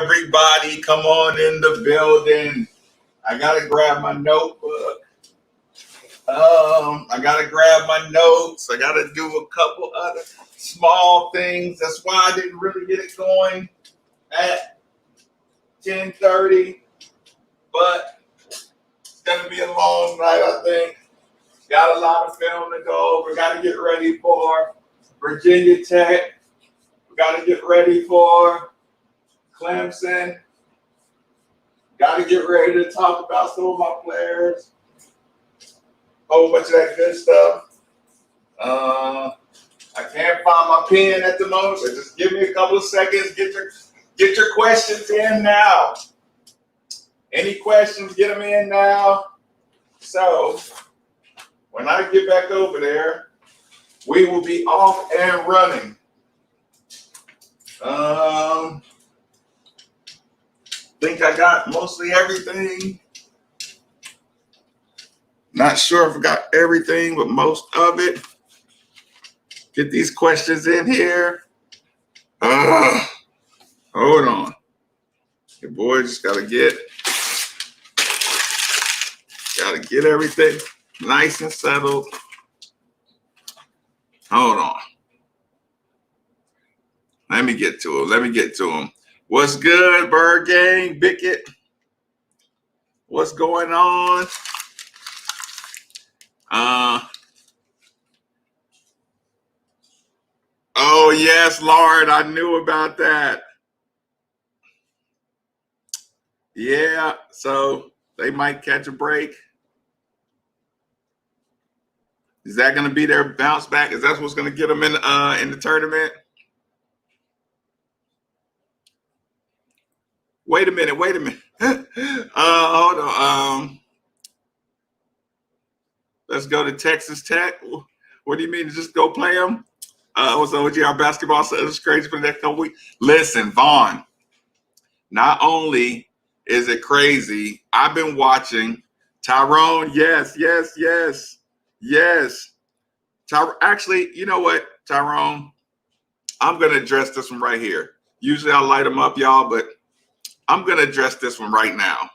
Everybody, come on in the building. I gotta grab my notebook. I gotta grab my notes. I gotta do a couple other small things. That's why I didn't really get it going at 10:30. But it's gonna be a long night, I think. Got a lot of film to go. We gotta get ready for Virginia Tech. We gotta get ready for Clemson. Got to get ready to talk about some of my players. Whole bunch of that good stuff. I can't find my pen at the moment, so just give me a couple of seconds. Get your questions in now. Any questions, get them in now. So when I get back over there, we will be off and running. Think I got mostly everything. Not sure if I got everything, but most of it. Get these questions in here. Hold on. Your boy just gotta get everything nice and settled. Hold on. Let me get to him. What's good, Bird Gang? Bickett? What's going on? Oh, yes, Lauren, I knew about that. Yeah, so they might catch a break. Is that going to be their bounce back? Is that what's going to get them in the tournament? Wait a minute. Hold on. Let's go to Texas Tech. What do you mean? Just go play them? What's OG basketball? So it's crazy for the next couple weeks. Listen, Vaughn. Not only is it crazy, I've been watching Tyrone. Yes. Actually, you know what, Tyrone? I'm going to address this one right here. Usually I light them up, y'all, but I'm going to address this one right now.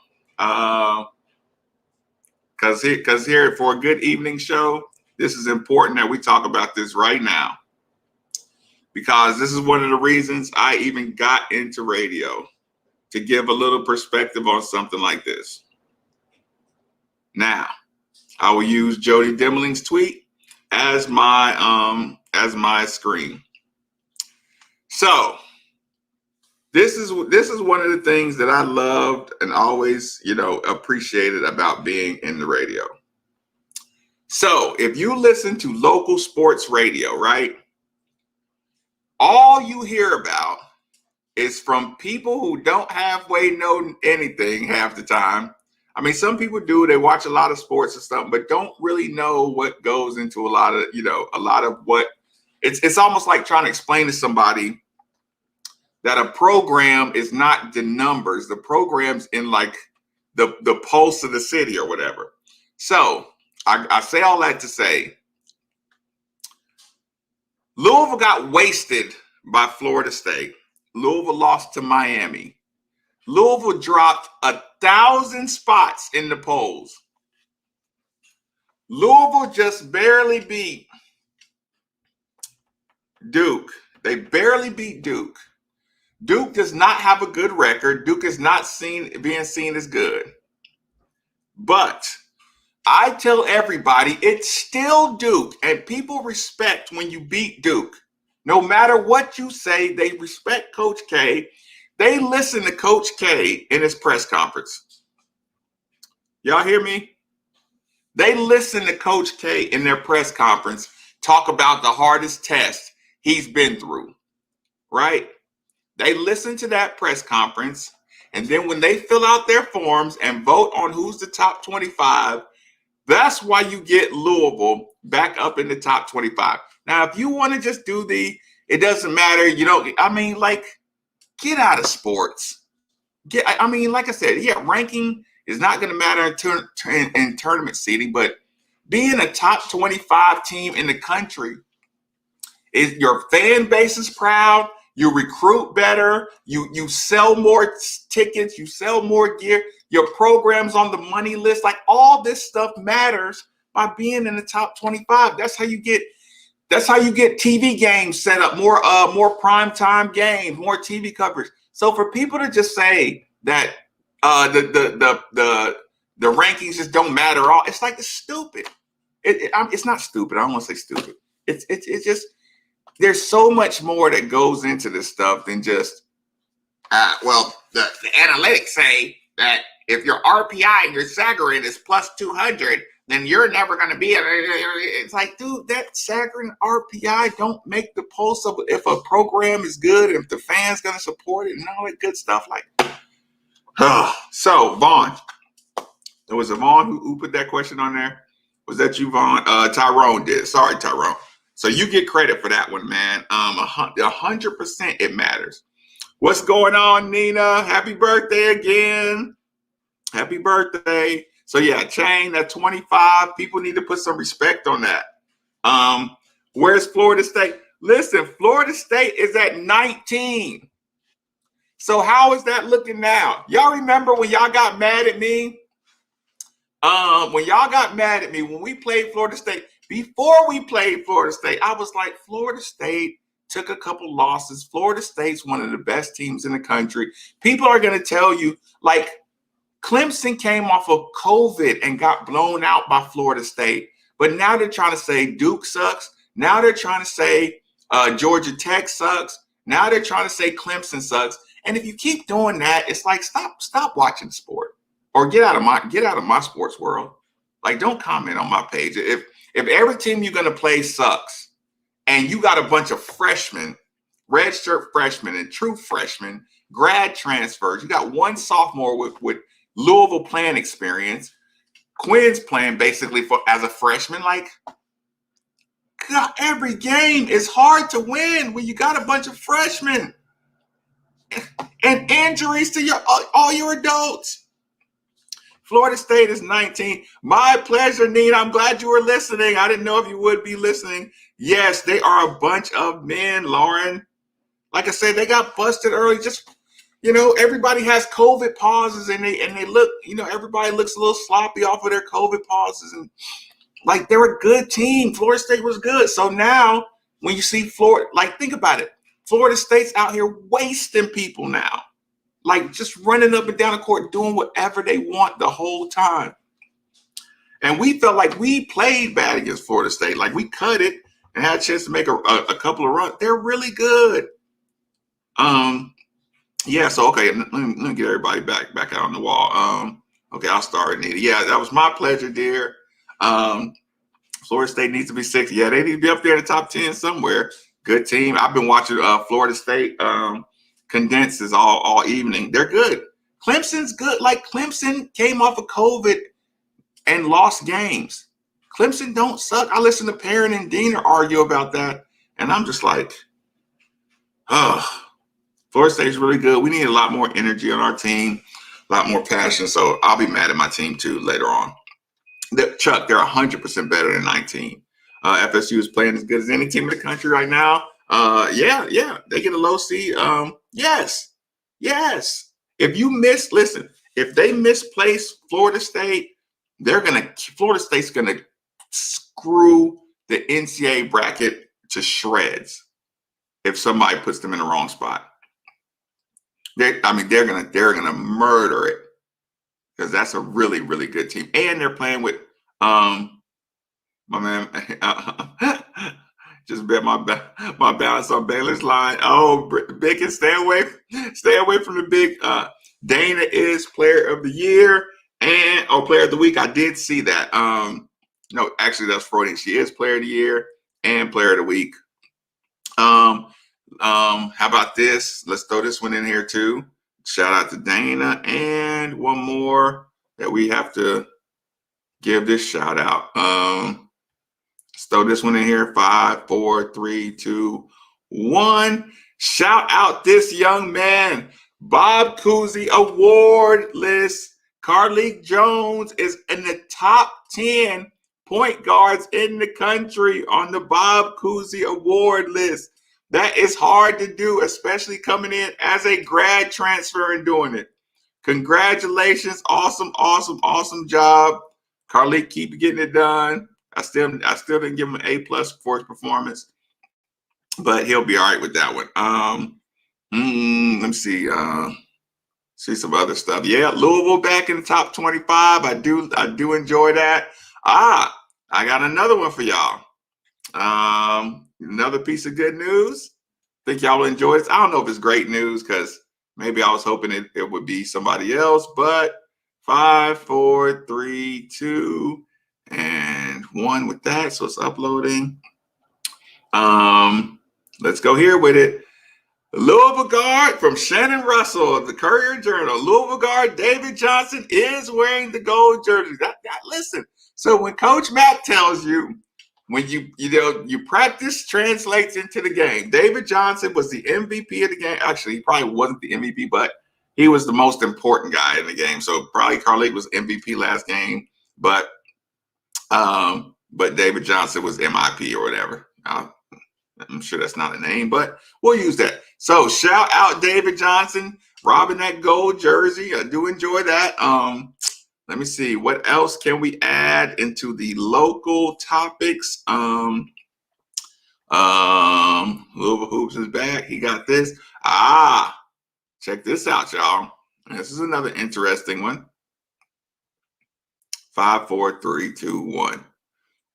Because here for a good evening show, this is important that we talk about this right now. Because this is one of the reasons I even got into radio, to give a little perspective on something like this. Now, I will use Jody Demling's tweet as my screen. So this is one of the things that I loved and always, appreciated about being in the radio. So if you listen to local sports radio, right, all you hear about is from people who don't halfway know anything half the time. I mean, some people do, they watch a lot of sports and stuff, but don't really know what goes into a lot of what it's almost like trying to explain to somebody that a program is not the numbers. The program's in like the pulse of the city or whatever. So I say all that to say, Louisville got wasted by Florida State. Louisville lost to Miami. Louisville dropped 1,000 spots in the polls. Louisville just barely beat Duke. They barely beat Duke. Duke does not have a good record. Duke is not being seen as good. But I tell everybody it's still Duke, and people respect when you beat Duke. No matter what you say, they respect Coach K. They listen to Coach K in his press conference. Y'all hear me? They listen to Coach K in their press conference talk about the hardest test he's been through, right? They listen to that press conference, and then when they fill out their forms and vote on who's the top 25, that's why you get Louisville back up in the top 25. Now, if you want to just do it doesn't matter, get out of sports. Like I said, yeah, ranking is not going to matter in tournament seeding, but being a top 25 team in the country, is your fan base is proud, you recruit better, you sell more tickets, you sell more gear, your program's on the money list. Like all this stuff matters by being in the top 25. That's how you get TV games set up, more prime time games, more TV coverage. So for people to just say that the rankings just don't matter all, it's like it's stupid. It's not stupid. I don't want to say stupid. It's just there's so much more that goes into this stuff than just the analytics say that if your RPI and your saccharin is plus 200, then you're never going to be. It's like, dude, that saccharin RPI don't make the pulse of if a program is good, if the fans going to support it, and all that good stuff. Like, so Vaughn, there was a Vaughn who put that question on there. Was that you, Vaughn? Tyrone did. Sorry, Tyrone. So you get credit for that one, man. 100% it matters. What's going on, Nina? Happy birthday again. Happy birthday. So yeah, Chain at 25. People need to put some respect on that. Where's Florida State? Listen, Florida State is at 19. So how is that looking now? Y'all remember when y'all got mad at me? When we played Florida State, before we played Florida State, I was like, Florida State took a couple losses. Florida State's one of the best teams in the country. People are going to tell you, like, Clemson came off of COVID and got blown out by Florida State. But now they're trying to say Duke sucks. Now they're trying to say Georgia Tech sucks. Now they're trying to say Clemson sucks. And if you keep doing that, it's like, stop watching sport. Or get out of my sports world. Like, don't comment on my page. If every team you're gonna play sucks, and you got a bunch of freshmen, redshirt freshmen and true freshmen, grad transfers, you got one sophomore with Louisville playing experience, Quinn's playing basically as a freshman. Like, God, every game is hard to win when you got a bunch of freshmen and injuries to all your adults. Florida State is 19. My pleasure, Nina. I'm glad you were listening. I didn't know if you would be listening. Yes, they are a bunch of men, Lauren. Like I said, they got busted early. Just, everybody has COVID pauses and they look, everybody looks a little sloppy off of their COVID pauses. And like, they're a good team. Florida State was good. So now when you see Florida, like, think about it. Florida State's out here wasting people now. Like, just running up and down the court, doing whatever they want the whole time. And we felt like we played bad against Florida State. Like, we cut it and had a chance to make a couple of runs. They're really good. Yeah, so, okay, let me get everybody back out on the wall. Okay, I'll start, Nita. Yeah, that was my pleasure, dear. Florida State needs to be 6. Yeah, they need to be up there in the top 10 somewhere. Good team. I've been watching Florida State condenses all evening. They're good. Clemson's good. Like, Clemson came off of COVID and lost games. Clemson don't suck. I listen to Perrin and Diener argue about that, and I'm just like, Florida State's really good. We need a lot more energy on our team, a lot more passion. So I'll be mad at my team too later on. Chuck, they're 100% better than 19. FSU is playing as good as any team in the country right now. Yeah, they get a low seed. Yes. If they misplace Florida State, Florida State's gonna screw the NCAA bracket to shreds if somebody puts them in the wrong spot. They're gonna murder it because that's a really, really good team, and they're playing with my man. Just bet my balance on Baylor's line. Oh, Bickett, stay away from the big. Dana is player of the year and player of the week. I did see that. No, actually, that's Freudian. She is player of the year and player of the week. How about this? Let's throw this one in here too. Shout out to Dana, and one more that we have to give this shout out. Let's throw this one in here. 5, 4, 3, 2, 1. Shout out this young man, Bob Cousy award list. Carlik Jones is in the top 10 point guards in the country on the Bob Cousy award list. That is hard to do, especially coming in as a grad transfer and doing it. Congratulations. Awesome, awesome, awesome job. Carlik, keep getting it done. I still didn't give him an A+ for his performance, but he'll be all right with that one. Let me see. See some other stuff. Yeah, Louisville back in the top 25. I do enjoy that. I got another one for y'all. Another piece of good news. Think y'all will enjoy this. I don't know if it's great news because maybe I was hoping it would be somebody else, but 5, 4, 3, 2, and 1 with that. So it's uploading. Let's go here with it. Louisville guard from Shannon Russell of the Courier Journal. Louisville guard David Johnson is wearing the gold jersey. Listen. So when Coach Mack tells you, when you practice translates into the game. David Johnson was the MVP of the game. Actually, he probably wasn't the MVP, but he was the most important guy in the game. So probably Carlik was MVP last game, but David Johnson was MIP or whatever. I'm sure that's not a name, but we'll use that. So shout out David Johnson, robbing that gold jersey. I do enjoy that. Let me see. What else can we add into the local topics? Louisville Hoops is back. He got this. Check this out, y'all. This is another interesting one. 5, 4, 3, 2, 1.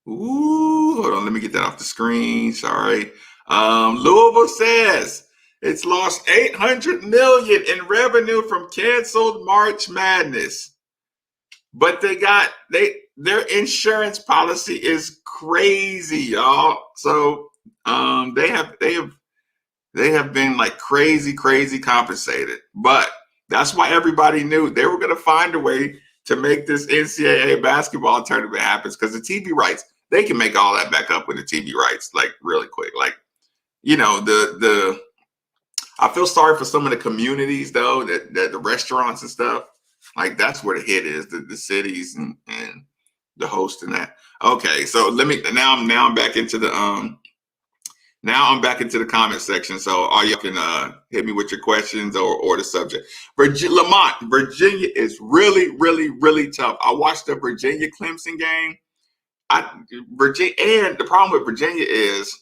Ooh, hold on. Let me get that off the screen. Sorry. Louisville says it's lost $800 million in revenue from canceled March Madness. But their insurance policy is crazy, y'all. So they have been like crazy compensated. But that's why everybody knew they were going to find a way to make this NCAA basketball tournament happen, because the TV rights, they can make all that back up with the TV rights like really quick. Like, I feel sorry for some of the communities though, that the restaurants and stuff. Like that's where the hit is, the cities and the host and that. Okay, so now I'm back into the comment section. So all y'all can hit me with your questions or the subject. Lamont, Virginia is really tough. I watched the Virginia Clemson game. And the problem with Virginia is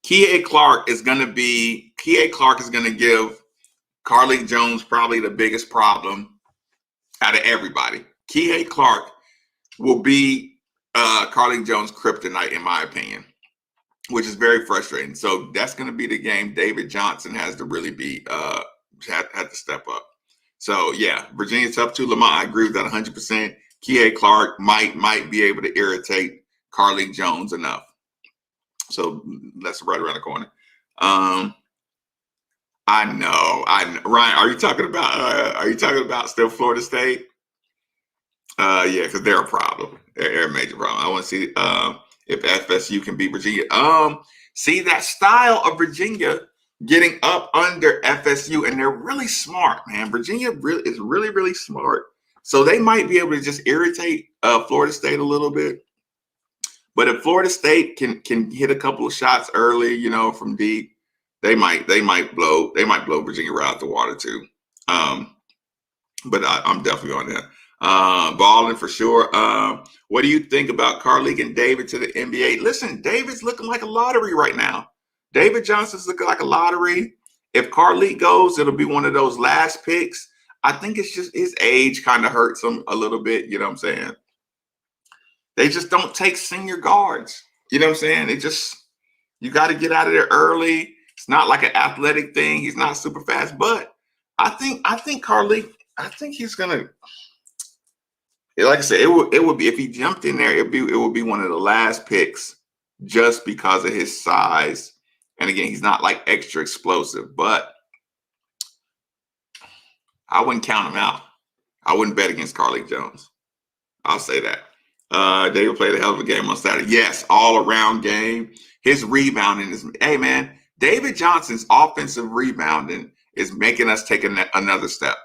Kihei Clark is going to give Carlik Jones probably the biggest problem out of everybody. Kihei Clark will be Carlik Jones' kryptonite, in my opinion, which is very frustrating. So that's going to be the game David Johnson has to really be had to step up. So yeah, Virginia's tough too. Lamont, I agree with that 100%. Kihei Clark might be able to irritate Carlik Jones enough. So that's right around the corner. I know. Ryan, are you talking about still Florida State? Yeah, because they're a problem. They're a major problem. I want to see if FSU can beat Virginia. See that style of Virginia getting up under FSU, and they're really smart, man. Virginia is really smart. So they might be able to just irritate Florida State a little bit. But if Florida State can hit a couple of shots early, from deep, they might blow Virginia right out the water too. But I'm definitely on that. Balling for sure. What do you think about Carlik and David to the NBA? Listen, David's looking like a lottery right now. David Johnson's looking like a lottery. If Carlik goes, it'll be one of those last picks. I think it's just his age kind of hurts him a little bit. You know what I'm saying? They just don't take senior guards. You know what I'm saying? You got to get out of there early. It's not like an athletic thing. He's not super fast, but I think Carlik, I think he's gonna. Like I said, it would be, if he jumped in there, it would be one of the last picks just because of his size. And again, he's not like extra explosive, but I wouldn't count him out. I wouldn't bet against Carlik Jones. I'll say that. David played a hell of a game on Saturday. Yes, all around game. His rebounding is, hey man, David Johnson's offensive rebounding is making us take another step.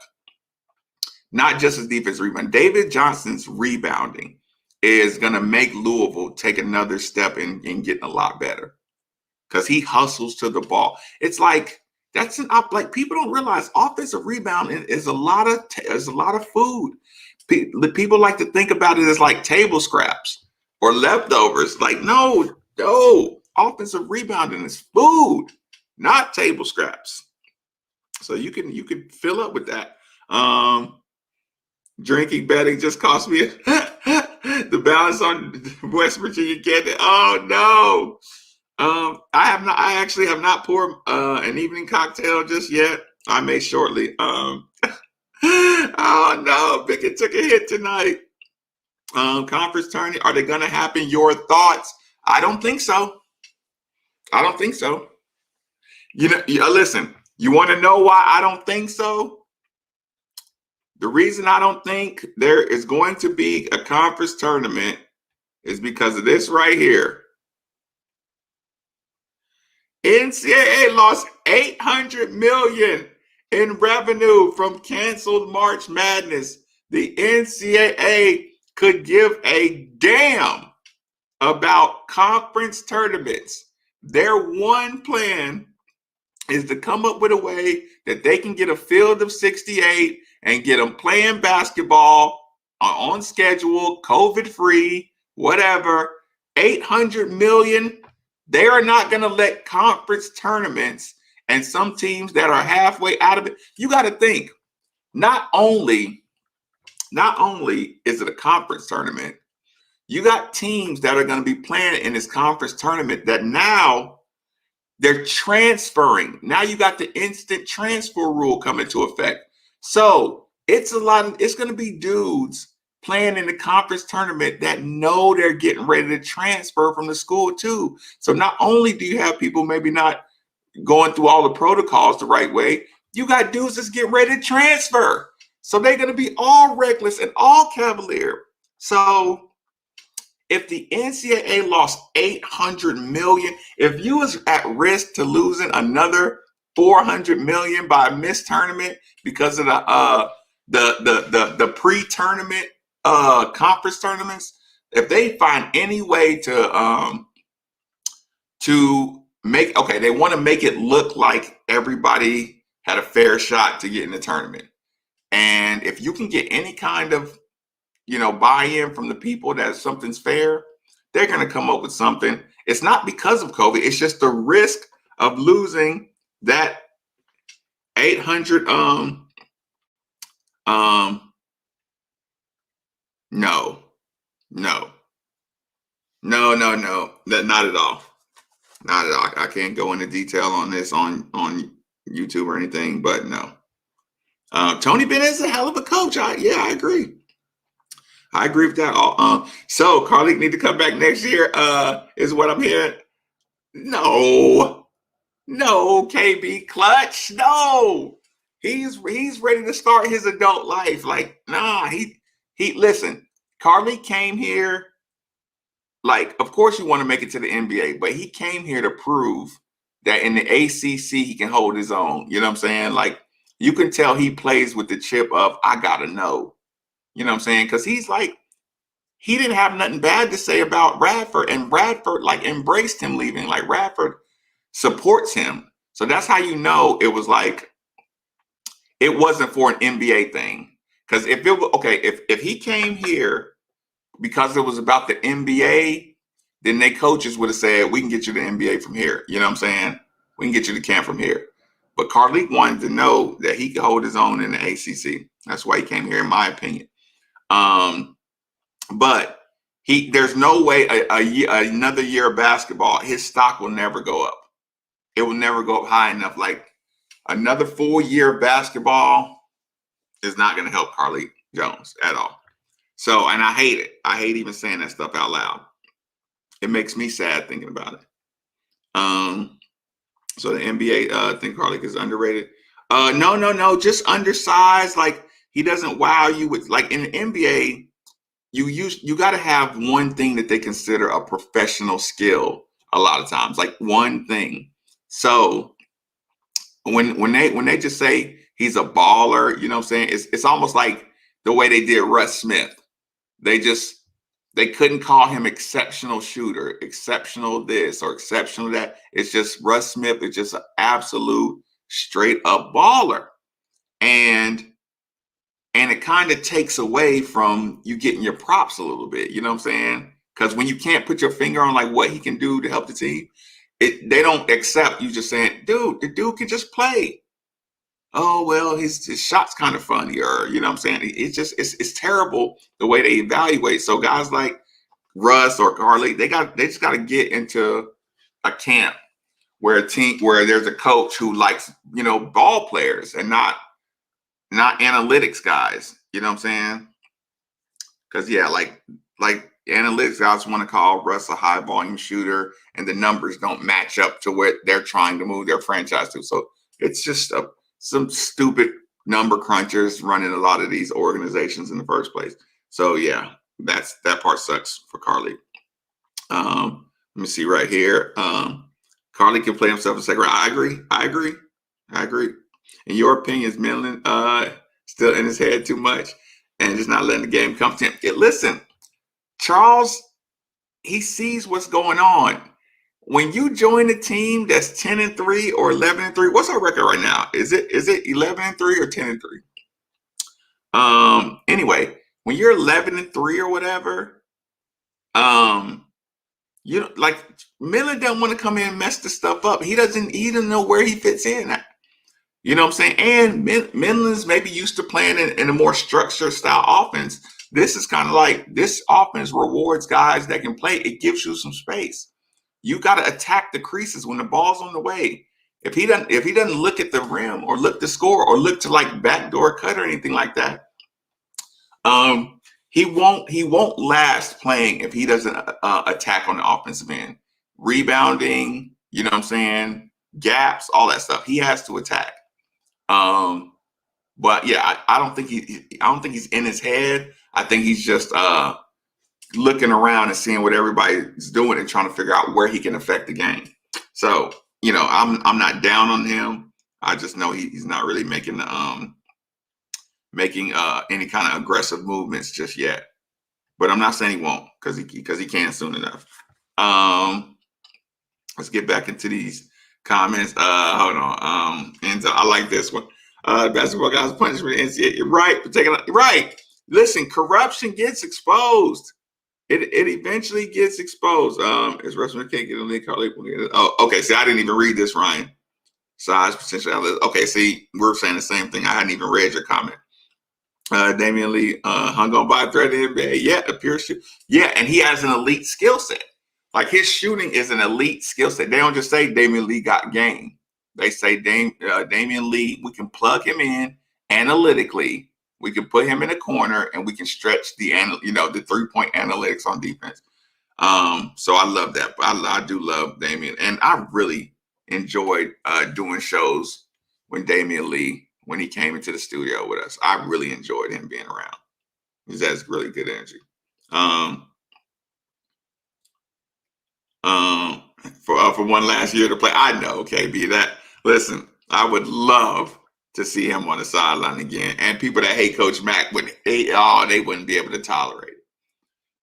Not just his defense rebound. David Johnson's rebounding is going to make Louisville take another step in getting a lot better. because he hustles to the ball. It's like that's an up. Like people don't realize offensive rebounding is a lot of food. People like to think about it as like table scraps or leftovers. Like no, offensive rebounding is food, not table scraps. So you can fill up with that. Drinking betting just cost me the balance on West Virginia candy. Oh no. I actually have not poured an evening cocktail just yet. I may shortly. Oh no, Pickett took a hit tonight. Conference tourney, are they gonna happen? Your thoughts? I don't think so. I don't think so. Listen, you want to know why I don't think so? The reason I don't think there is going to be a conference tournament is because of this right here. NCAA lost $800 million in revenue from canceled March Madness. The NCAA could give a damn about conference tournaments. Their one plan is to come up with a way that they can get a field of 68 and get them playing basketball on schedule, COVID-free, whatever. $800 million. They are not going to let conference tournaments and some teams that are halfway out of it. You got to think, not only is it a conference tournament, you got teams that are going to be playing in this conference tournament that now they're transferring. Now you got the instant transfer rule come into effect. So it's going to be dudes playing in the conference tournament that know they're getting ready to transfer from the school too. So not only do you have people maybe not going through all the protocols the right way, you got dudes that's getting ready to transfer. So they're going to be all reckless and all cavalier. So if the NCAA lost $800 million, if you was at risk to losing another $400 million by a missed tournament because of the pre-tournament conference tournaments, if they find any way to make, they want to make it look like everybody had a fair shot to get in the tournament. And if you can get any kind of buy-in from the people that something's fair, they're going to come up with something. It's not because of COVID. It's just the risk of losing that 800. No. Not at all. Not at all. I can't go into detail on this on YouTube or anything, but no. Tony Bennett is a hell of a coach. I agree. I agree with that. So Carlik need to come back next year. Is what I'm hearing. No, KB Clutch. No, he's ready to start his adult life. Like, nah, he listen. Carlik came here. Like, of course, you want to make it to the NBA, but he came here to prove that in the ACC he can hold his own. You know what I'm saying? Like, you can tell he plays with the chip of I gotta know. You know what I'm saying? Because he's like, he didn't have nothing bad to say about Radford, and Radford like embraced him leaving. Like Radford supports him. So that's how you know it was like, it wasn't for an NBA thing. Because if it was, if he came here because it was about the NBA, then their coaches would have said, we can get you the NBA from here. You know what I'm saying? We can get you the camp from here. But Carlik wanted to know that he could hold his own in the ACC. That's why he came here, in my opinion. But there's no way another year of basketball, his stock will never go up. It will never go up high enough. Like another full year of basketball is not going to help Carlik Jones at all. So, and I hate it. I hate even saying that stuff out loud. It makes me sad thinking about it. So the NBA think Carlik is underrated. No, just undersized. Like he doesn't wow you with, like in the NBA, you got to have one thing that they consider a professional skill a lot of times, like one thing. So when they just say he's a baller, you know what I'm saying? It's almost like the way they did Russ Smith. They just They couldn't call him exceptional shooter, exceptional this or exceptional that. It's just Russ Smith is just an absolute straight up baller. And it kind of takes away from you getting your props a little bit. You know what I'm saying? Because when you can't put your finger on like what he can do to help the team, they don't accept you just saying, dude, the dude can just play. Oh well, his shot's kind of funny, or you know what I'm saying? It's terrible the way they evaluate. So guys like Russ or Carly, they just got to get into a camp where there's a coach who likes, you know, ball players and not analytics guys. You know what I'm saying? Because yeah, like analytics guys want to call Russ a high volume shooter, and the numbers don't match up to what they're trying to move their franchise to. So it's just some stupid number crunchers running a lot of these organizations in the first place. So yeah, that part sucks for Carly. Let me see right here. Carly can play himself in second round. I agree. In your opinion, is Millen still in his head too much and just not letting the game come to him? Listen, Charles, he sees what's going on. When you join a team that's 10-3 or 11-3, what's our record right now? Is it 11-3 or 10-3? Anyway, when you're 11-3 or whatever, you know, like Miller doesn't want to come in and mess the stuff up. He doesn't know where he fits in at. You know what I'm saying? And Midland's maybe used to playing in a more structured style offense. This is kind of like this offense rewards guys that can play. It gives you some space. You got to attack the creases when the ball's on the way. If he doesn't look at the rim or look to score or look to like backdoor cut or anything like that, he won't last playing if he doesn't attack on the offensive end, rebounding. You know what I'm saying? Gaps, all that stuff. He has to attack. But yeah, I don't think he's in his head. I think he's just looking around and seeing what everybody's doing and trying to figure out where he can affect the game. So, you know, I'm not down on him. I just know he's not really making any kind of aggressive movements just yet. But I'm not saying he won't because he can soon enough. Let's get back into these comments. Hold on. And I like this one. Basketball guys punishment. NCAA. You're right. Right. Listen, corruption gets exposed. It eventually gets exposed. Is Russell can't get a league Carly? Oh, okay. See, I didn't even read this, Ryan. Size potential. Okay. See, we're saying the same thing. I hadn't even read your comment. Damian Lee hung on by a thread in the NBA. Yeah, appears to. Yeah, and he has an elite skill set. Like his shooting is an elite skill set. They don't just say Damian Lee got game. They say Damian Lee, we can plug him in analytically. We can put him in a corner and we can stretch the 3-point analytics on defense. So I love that. I do love Damian. And I really enjoyed doing shows when Damian Lee, when he came into the studio with us. I really enjoyed him being around. He has really good energy. For one last year to play. I know, KB, that listen, I would love to see him on the sideline again. And people that hate Coach Mack they wouldn't be able to tolerate it.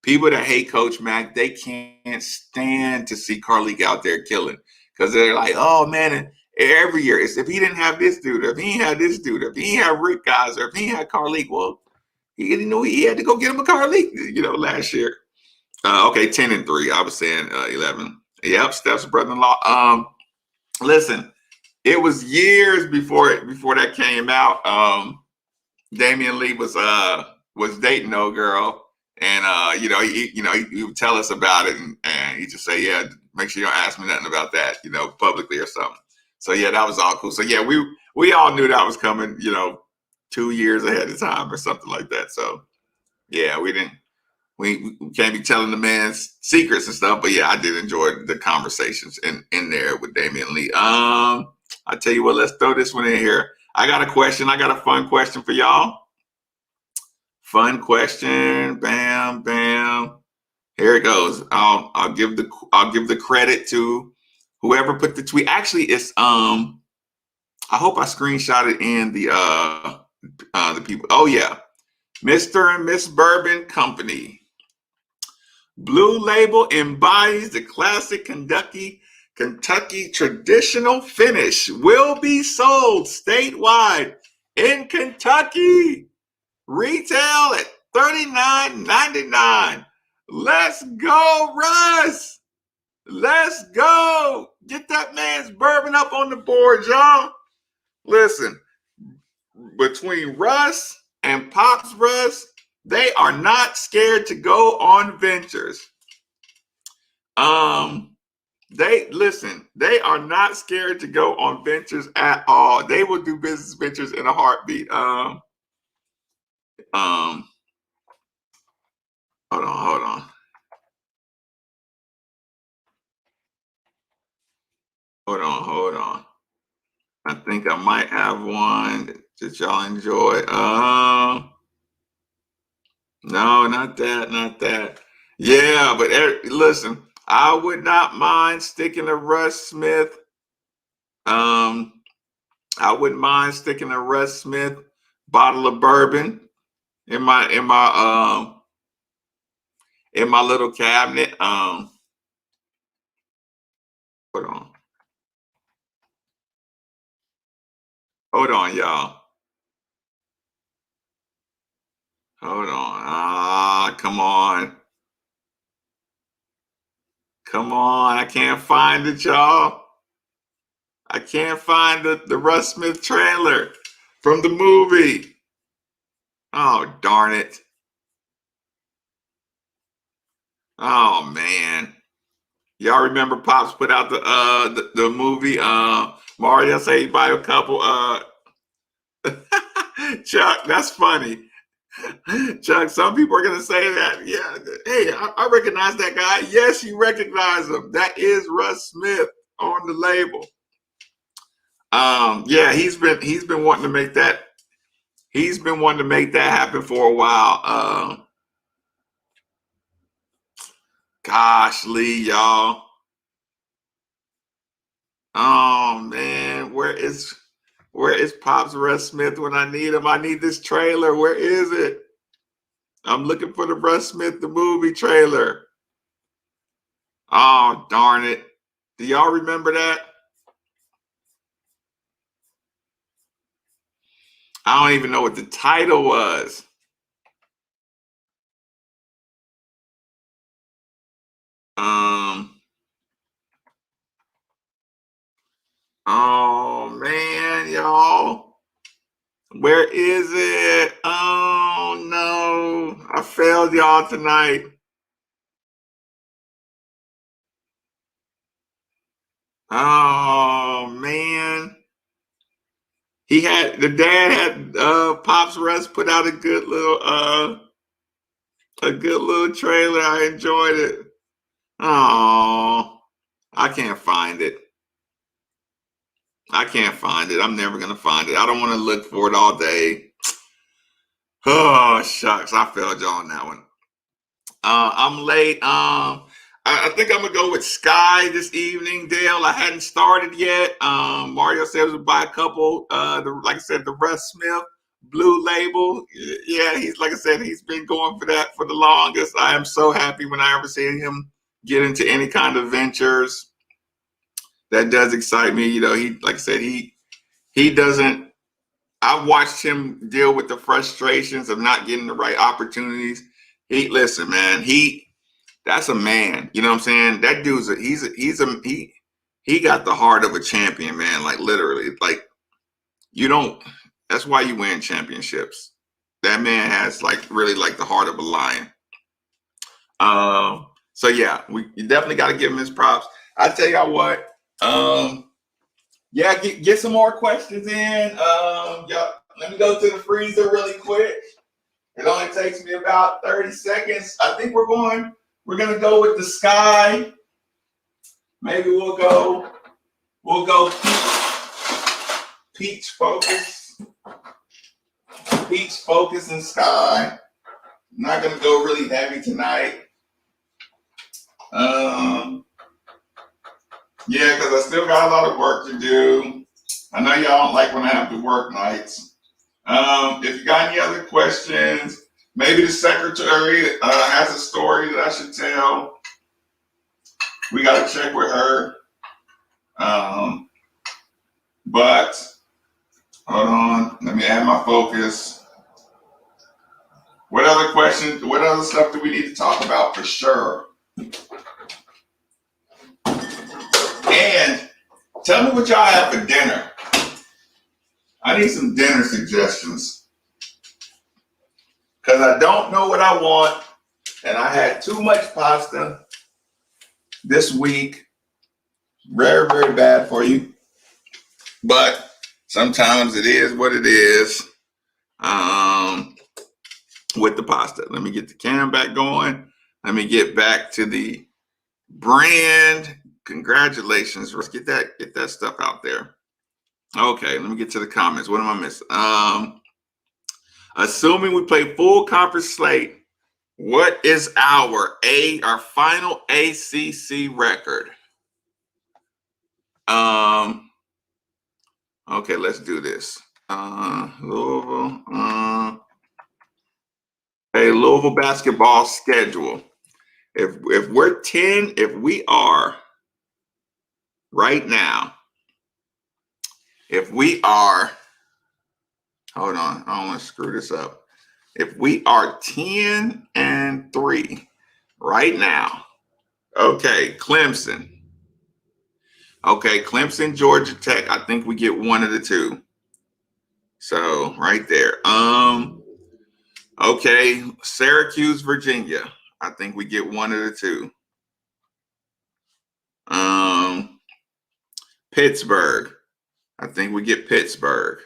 People that hate Coach Mack, they can't stand to see Carleague out there killing. Because they're like, oh man, every year, if he didn't have this dude, or if he had this dude, or if he had Rick Geyser, if he had Carleague, well, he had to go get him a Carleague, last year. Okay, 10-3. I was saying 11. Yep, Steph's brother-in-law. Listen, it was years before that came out. Damian Lee was dating old girl, and he would tell us about it, and he just say, yeah, make sure you don't ask me nothing about that, publicly or something. So yeah, that was all cool. So yeah, we all knew that was coming, 2 years ahead of time or something like that. So yeah, we can't be telling the man's secrets and stuff, but yeah, I did enjoy the conversations in there with Damian Lee. I tell you what, let's throw this one in here. I got a fun question for y'all. Fun question. Bam, bam. Here it goes. I'll give the credit to whoever put the tweet. Actually, it's I hope I screenshotted in the people. Oh yeah. Mr. and Miss Bourbon Company. Blue Label embodies the classic Kentucky traditional finish. Will be sold statewide in Kentucky. Retail at $39.99. Let's go, Russ. Let's go. Get that man's bourbon up on the board, y'all. Listen, between Russ and Pops Russ, they are not scared to go on ventures. They are not scared to go on ventures at all. They will do business ventures in a heartbeat. Hold on. Hold on. I think I might have one that y'all enjoy. No, not that. Yeah, but listen, I would not mind sticking a Russ Smith. I wouldn't mind sticking a Russ Smith bottle of bourbon in my little cabinet. Hold on, y'all. Hold on. Come on. I can't find it, y'all. I can't find the Russ Smith trailer from the movie. Oh, darn it. Oh, man. Y'all remember Pops put out the movie Mario Saved by a Couple. Chuck, that's funny. Chuck, some people are going to say that. Yeah, hey, I recognize that guy. Yes, you recognize him. That is Russ Smith on the label. Yeah, he's been wanting to make that. He's been wanting to make that happen for a while. Gosh, Lee, y'all. Oh man, where is Pops Russ Smith when I need him? I need this trailer. Where is it? I'm looking for the Russ Smith the movie trailer. Oh, darn it. Do y'all remember that? I don't even know what the title was. Oh man, y'all. Where is it? Oh no. I failed y'all tonight. Oh man. The dad had Pops Russ put out a good little trailer. I enjoyed it. Oh, I can't find it. I'm never gonna find it. I don't want to look for it all day. Oh shucks, I failed y'all on that one. I'm late. I think I'm gonna go with Sky this evening, Dale. I hadn't started yet. Mario says we'll buy a couple. Like I said, the Russ Smith Blue Label. Yeah, he's been going for that for the longest. I am so happy when I ever see him get into any kind of ventures. That does excite me. You know, he doesn't. I've watched him deal with the frustrations of not getting the right opportunities. Listen, man. That's a man. You know what I'm saying? That dude's he got the heart of a champion, man. Like literally, like you don't. That's why you win championships. That man has like really like the heart of a lion. So yeah, you definitely got to give him his props. I tell y'all what. Yeah, get some more questions in. Yeah, let me go to the freezer really quick. It only takes me about 30 seconds. I think we're gonna go with the Sky. Maybe we'll go peach focus and Sky. I'm not gonna go really heavy tonight. Yeah, because I still got a lot of work to do. I know y'all don't like when I have to work nights. If you got any other questions, Maybe the secretary has a story that I should tell. We got to check with her. But hold on, let me add my focus. What other questions? What other stuff do we need to talk about for sure? And tell me what y'all have for dinner. I need some dinner suggestions because I don't know what I want, and I had too much pasta this week. Very, very bad for you, but sometimes it is what it is. With the pasta, let me get the cam back going. Let me get back to the brand. Congratulations. Let's get that stuff out there. Okay, let me get to the comments. What am I missing? Assuming we play full conference slate, what is our final ACC record? Okay, let's do this. Louisville. Louisville basketball schedule. If we're 10, if we are right now, if we are, hold on, I don't want to screw this up. If we are 10-3 right now, okay, Clemson. Okay, Clemson, Georgia Tech. I think we get one of the two. So right there. Okay, Syracuse, Virginia. I think we get one of the two. Pittsburgh. I think we get Pittsburgh.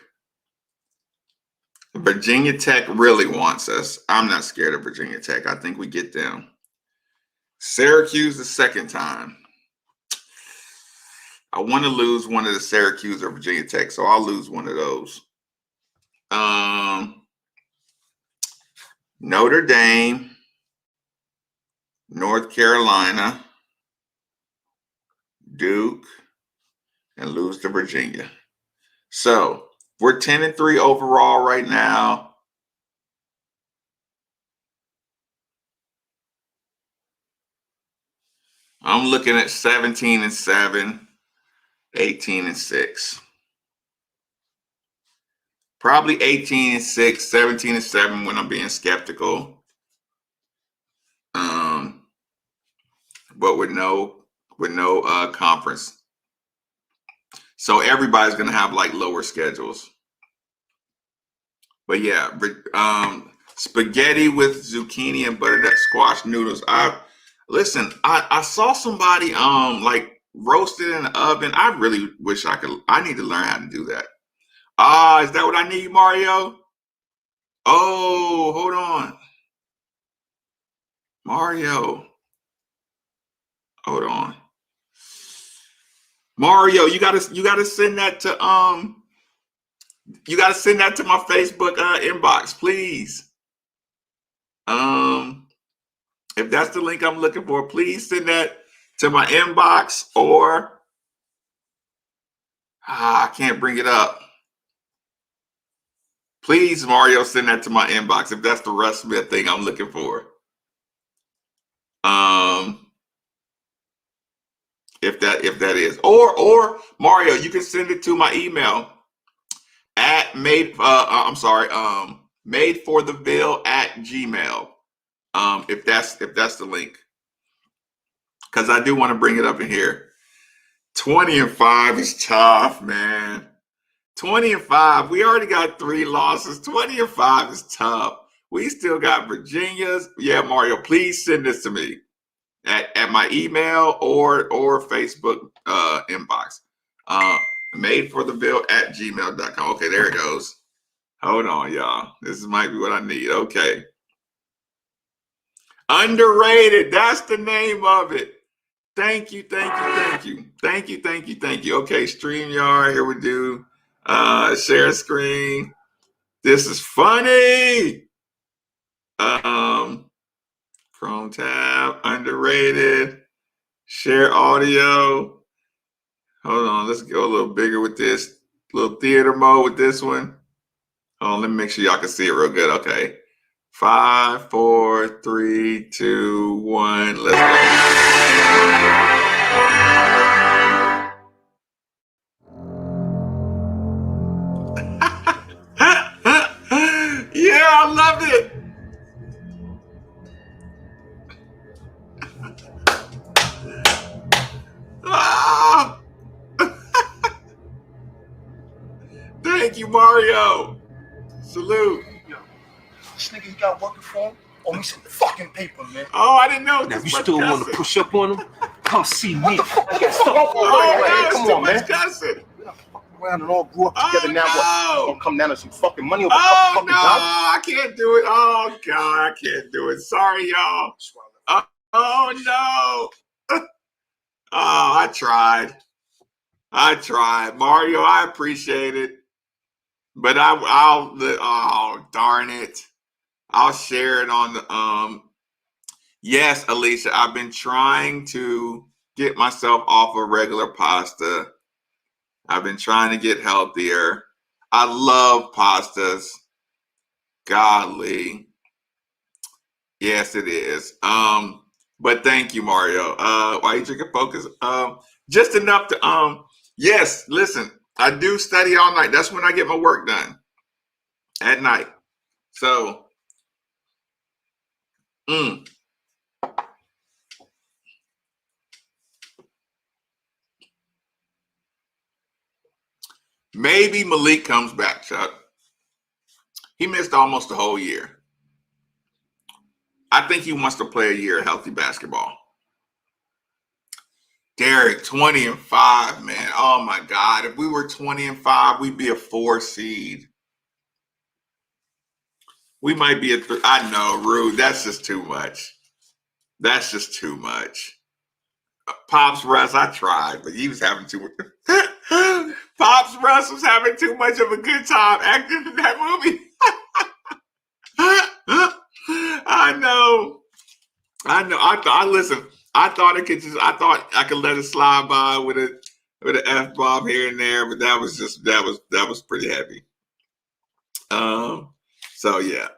Virginia Tech really wants us. I'm not scared of Virginia Tech. I think we get them. Syracuse the second time. I want to lose one of the Syracuse or Virginia Tech, so I'll lose one of those. Notre Dame, North Carolina, Duke, and lose to Virginia. So we're 10-3 overall right now. I'm looking at 17-7, 18-6. Probably 18-6, 17-7 when I'm being skeptical. But with no conference. So everybody's gonna have like lower schedules. But yeah, spaghetti with zucchini and butternut squash noodles. I saw somebody like roasted in the oven. I really wish I could. I need to learn how to do that. Is that what I need, Mario? Oh, hold on. Mario. Hold on. Mario, you gotta send that to my Facebook inbox, please. If that's the link I'm looking for, please send that to my inbox, or I can't bring it up. Please, Mario, send that to my inbox if that's the recipe thing I'm looking for. If that is, or Mario, you can send it to my email at madefortheville@gmail. If that's the link, because I do want to bring it up in here. 20-5 is tough, man. 20-5. We already got 3 losses. 20-5 is tough. We still got Virginia's. Yeah, Mario, please send this to me at my email or Facebook inbox. madefortheville@gmail.com. Okay, there it goes. Hold on, y'all. This might be what I need. Okay. Underrated. That's the name of it. Thank you. Okay, StreamYard. Here we do. Share screen. This is funny. Chrome tab. Underrated. Share audio. Hold on. Let's go a little bigger with this. A little theater mode with this one. Hold on. Let me make sure y'all can see it real good. Okay. 5, 4, 3, 2, 1. Let's go. Yeah, I loved it. Ah, thank you, Mario. Salute. Yo, this nigga, you got working for him? Oh, me some fucking paper, man. Oh, I didn't know. Now, you still want to push up on him? Come see me. What the fuck? Oh, Come on, man. Cussing. We done fucked around and all grew up together. Now what? You gonna come down to some fucking money over a Oh, couple no, fucking dollars? I can't do it. Oh, God, I can't do it. Sorry, y'all. Oh, no. Oh, I tried. Mario, I appreciate it. But oh, darn it. I'll share it on the, yes, Alicia, I've been trying to get myself off of regular pasta. I've been trying to get healthier. I love pastas. Golly. Yes, it is. But thank you, Mario. Why you drinking Focus? Just enough to yes, listen, I do study all night. That's when I get my work done. At night. So maybe Malik comes back, Chuck. He missed almost a whole year. I think he wants to play a year of healthy basketball. Derek, 20-5, man. Oh my God. If we were 20-5, we'd be a 4 seed. We might be a 3. I know, Rude. That's just too much. That's just too much. Pops Russ, I tried, but he was having too much. Pops Russ was having too much of a good time acting in that movie. I know. I thought I could let it slide by with an F-bomb here and there, but that was pretty heavy. So yeah,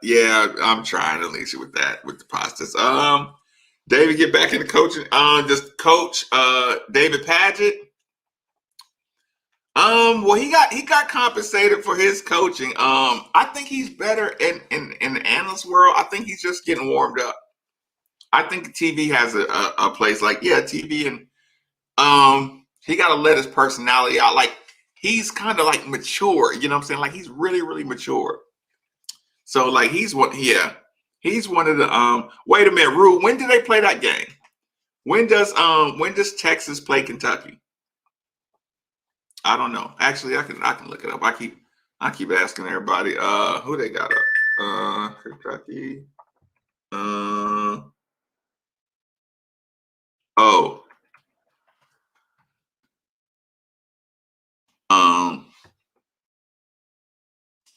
I'm trying, Alicia, with the pastas. David, get back into coaching. Just coach David Padgett. Well, he got compensated for his coaching. I think he's better in the analyst world. I think he's just getting warmed up. I think TV has a place, like, yeah, TV, and he got to let his personality out. Like, he's kind of like mature, you know what I'm saying? Like, he's really, really mature. So, like, he's one of the wait a minute, Rue, when do they play that game? When does Texas play Kentucky? I don't know. Actually, I can look it up. I keep asking everybody who they got up. Kentucky.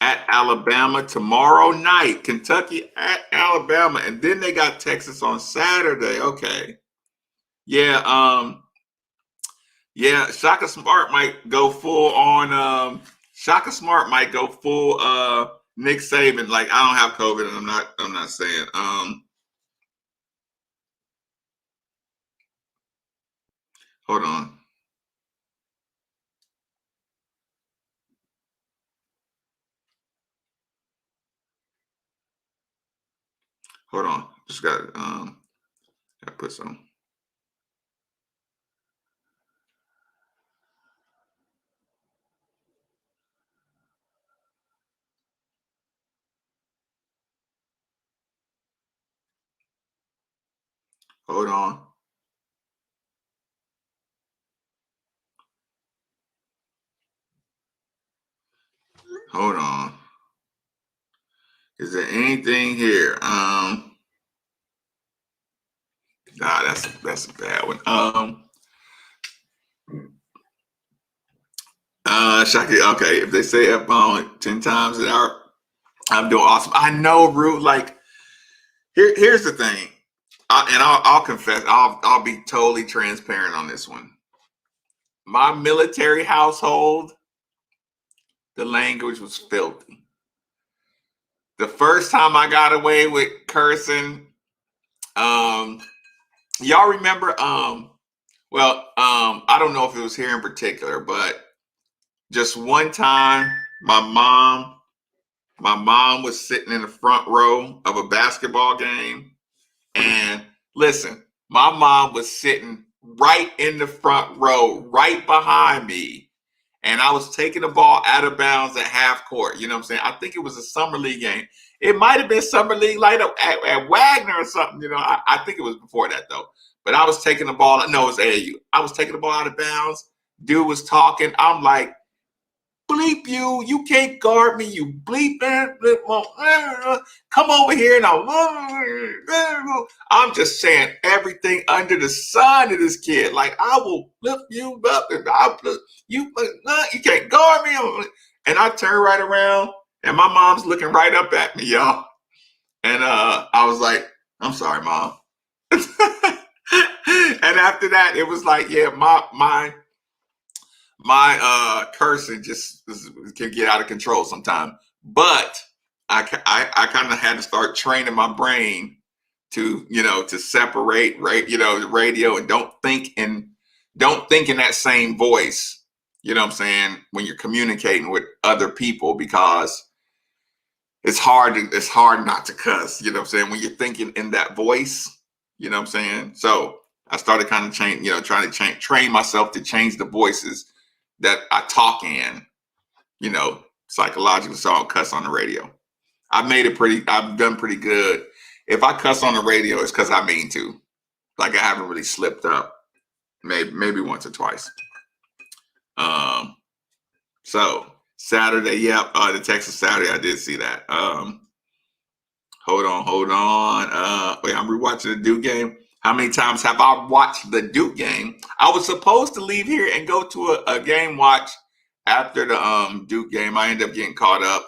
At Alabama tomorrow night. Kentucky at Alabama, and then they got Texas on Saturday. Okay. Yeah, yeah, Shaka Smart might go full on Shaka Smart might go full Nick Saban. Like, I don't have COVID, and I'm not saying hold on. Hold on. Just gotta put some. Hold on. Hold on. Is there anything here? Nah, that's a bad one. Shaka, okay, if they say F-bomb 10 times an hour, I'm doing awesome. I know, Root. Like, here's the thing, I'll confess, I'll be totally transparent on this one. My military household, the language was filthy. The first time I got away with cursing, y'all remember, I don't know if it was here in particular, but just one time my mom was sitting in the front row of a basketball game. And listen, my mom was sitting right in the front row, right behind me. And I was taking the ball out of bounds at half court. You know what I'm saying? I think it was a summer league game. It might have been summer league light up at Wagner or something. You know, I think it was before that though. But I was taking the ball. No, it was AAU. I was taking the ball out of bounds. Dude was talking. I'm like, bleep you. You can't guard me. You bleep man. Come over here now. I'm just saying everything under the sun to this kid. Like, I will flip you up and I'll flip you. You can't guard me. And I turn right around and my mom's looking right up at me, y'all. And I was like, I'm sorry, Mom. And after that, it was like, yeah, my cursing just can get out of control sometimes. But I kind of had to start training my brain to, to separate, right, the radio, and don't think in that same voice. You know what I'm saying? When you're communicating with other people, because it's hard not to cuss. You know what I'm saying? When you're thinking in that voice, you know what I'm saying? So I started kind of trying to train myself to change the voices that I talk in, psychologically, so I don't cuss on the radio. I've done pretty good. If I cuss on the radio, it's because I mean to. Like, I haven't really slipped up. Maybe once or twice. So Saturday, the Texas Saturday, I did see that. Hold on. Wait, I'm rewatching the Duke game. How many times have I watched the Duke game? I was supposed to leave here and go to a game watch after the Duke game. I ended up getting caught up.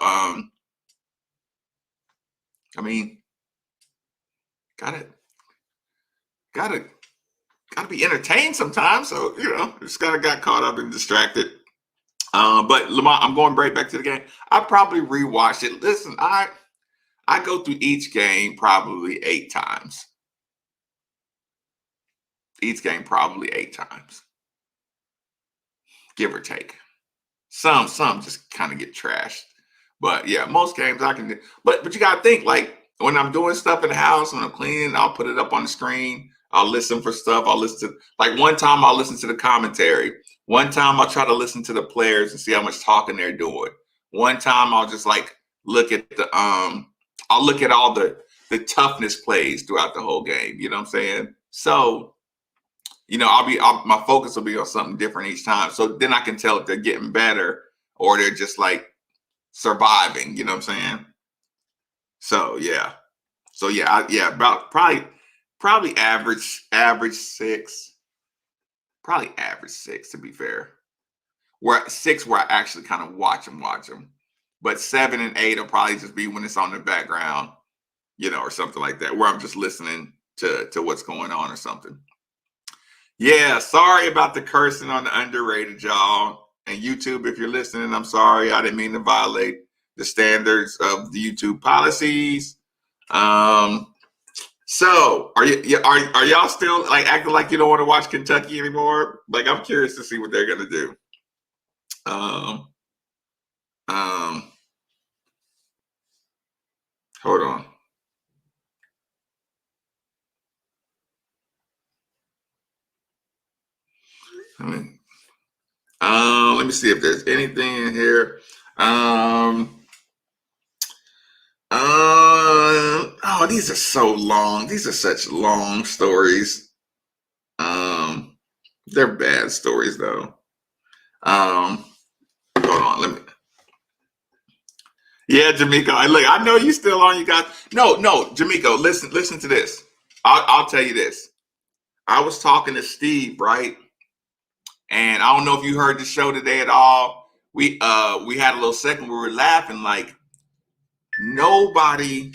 Gotta be entertained sometimes. So just kind of got caught up and distracted. But Lamont, I'm going right back to the game. I probably rewatched it. Listen, I go through each game probably 8 times. Each game probably 8 times, give or take. Some just kind of get trashed. But yeah, most games I can do. But you gotta think, like, when I'm doing stuff in the house, when I'm cleaning, I'll put it up on the screen. I'll listen for stuff. I'll listen to, like, one time I'll listen to the commentary. One time I'll try to listen to the players and see how much talking they're doing. One time I'll just like look at I'll look at all the toughness plays throughout the whole game. You know what I'm saying? So, my focus will be on something different each time. So then I can tell if they're getting better or they're just like surviving. You know what I'm saying? So yeah. About probably average 6. Probably average 6, to be fair. Where 6 where I actually kind of watch them. But 7 and 8 will probably just be when it's on the background, or something like that, where I'm just listening to what's going on or something. Yeah, sorry about the cursing on the underrated, y'all. And YouTube, if you're listening, I'm sorry. I didn't mean to violate the standards of the YouTube policies. So are y'all still like acting like you don't want to watch Kentucky anymore? Like, I'm curious to see what they're gonna do. Hold on. Let me see if there's anything in here. Oh, these are so long. These are such long stories. They're bad stories though. Hold on, let me. Yeah, Jamaica. I know you still on. You got no, Jamaica. Listen to this. I'll tell you this. I was talking to Steve, right? And I don't know if you heard the show today at all. We had a little second where we were laughing like nobody.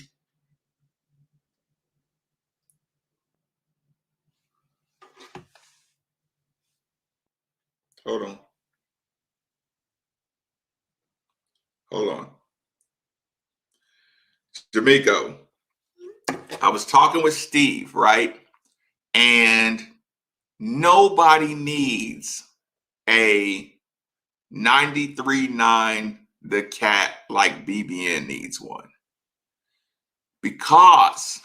Hold on. Hold on. D'Amico, I was talking with Steve, right? And nobody needs a 93.9 the cat like BBN needs one. Because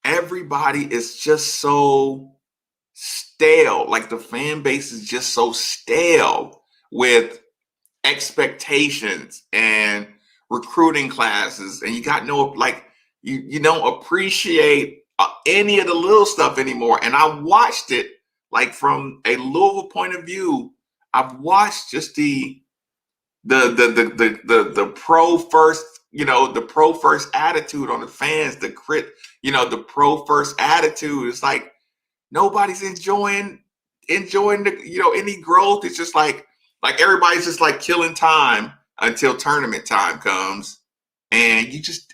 everybody is just so stale. Like the fan base is just so stale with expectations and recruiting classes, and you got no like you don't appreciate any of the little stuff anymore. And I watched it like from a Louisville point of view. I've watched just the pro first, the pro first attitude on the fans, the pro first attitude. It's like nobody's enjoying the, any growth. It's just like everybody's just like killing time until tournament time comes. And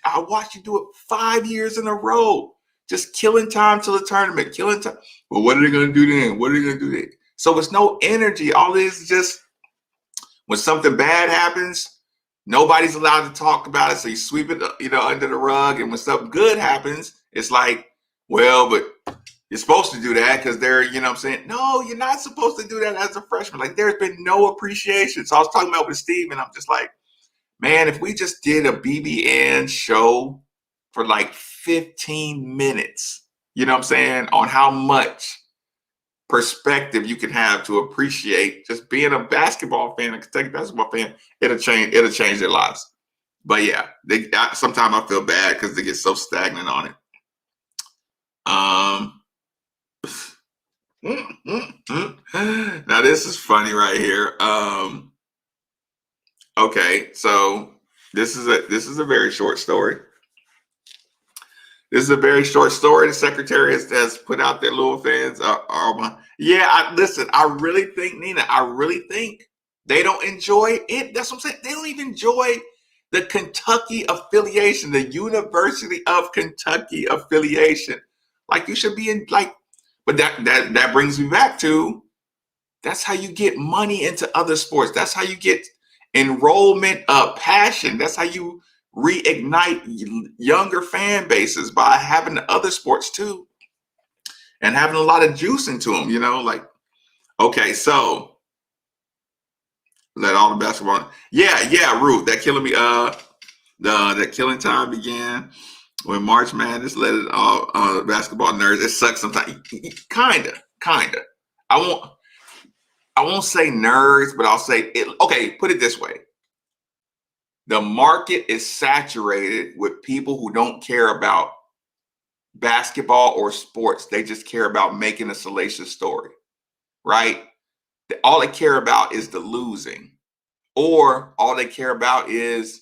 I watched you do it 5 years in a row, just killing time till the tournament, killing time. Well, what are they going to do then? What are they going to do then? So it's no energy. All this is just when something bad happens, nobody's allowed to talk about it. So you sweep it, under the rug. And when something good happens, it's like, well, but you're supposed to do that because they're, I'm saying, no, you're not supposed to do that as a freshman. Like there's been no appreciation. So I was talking about with Steve, and I'm just like, man, if we just did a BBN show for like 15 minutes, on how much perspective you can have to appreciate just being a basketball fan, a Kentucky basketball fan, it'll change their lives. But yeah, sometimes I feel bad because they get so stagnant on it. Now this is funny right here. Okay, so this is a very short story. This is a very short story. The secretary has put out there. Louisville fans listen, I really think, Nina, they don't enjoy it. That's what I'm saying. They don't even enjoy the Kentucky affiliation, the University of Kentucky affiliation. Like you should be in but that brings me back to, that's how you get money into other sports. That's how you get enrollment, passion. That's how you reignite younger fan bases, by having the other sports too and having a lot of juice into them. Okay, so let all the basketball. Yeah, Ruth, that killing me. That killing time began when March Madness let it all. Basketball nerds, it sucks sometimes. Kinda. I won't say nerds, but I'll say it. Okay, put it this way. The market is saturated with people who don't care about basketball or sports. They just care about making a salacious story, right? All they care about is the losing, or all they care about is